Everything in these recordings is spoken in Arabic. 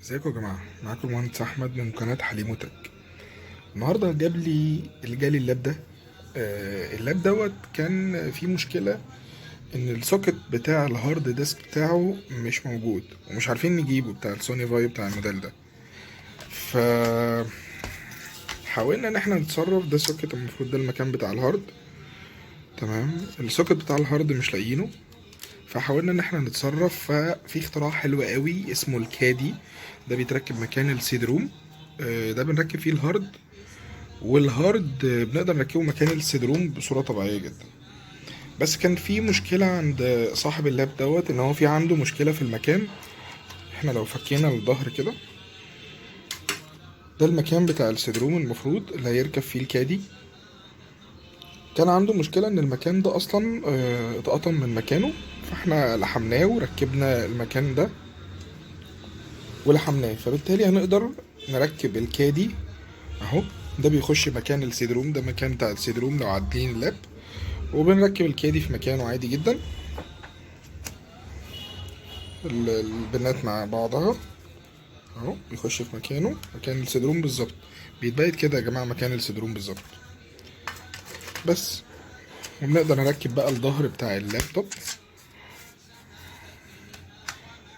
ازيكم يا جماعه؟ معاكم المهندس احمد من قناه حليم وتك. النهارده جالي اللاب ده. اللاب دوت كان فيه مشكله ان السوكت بتاع الهارد ديسك بتاعه مش موجود، ومش عارفين نجيبه، بتاع السوني فاي بتاع الموديل ده. ف حاولنا ان احنا نتصرف. ده سوكت المفروض ده المكان بتاع الهارد، تمام. السوكت بتاع الهارد مش لاقيينه، فحاولنا ان احنا نتصرف. ففي اختراع حلو قوي اسمه الكادي. ده بيتركب مكان السيد روم. ده بنركب فيه الهارد، والهارد بنقدر نركبه مكان السيد روم بصورة طبيعية جدا. بس كان في مشكلة عند صاحب اللاب دوت، ان هو في عنده مشكلة في المكان. احنا لو فكينا الظهر كده، ده المكان بتاع السيد روم المفروض اللي هيركب فيه الكادي. كان عنده مشكلة ان المكان ده اصلا اتقطم من مكانه. فاحنا لحمناه وركبنا المكان ده ولحمناه، فبالتالي هنقدر نركب الكادي اهو. ده بيخش مكان السيد روم، ده مكان بتاع السيد روم لو عادلين اللاب، وبنركب الكادي في مكانه عادي جدا. البنات مع بعضها اهو، بيخش في مكانه مكان السيد روم بالظبط. بيتبيت كده يا جماعه مكان السيد روم بالظبط. بس وبنقدر نركب بقى الظهر بتاع اللابتوب،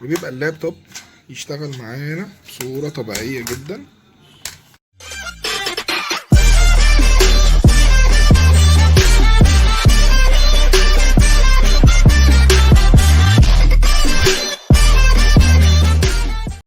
وبيبقى اللابتوب يشتغل معانا بصوره طبيعيه جدا.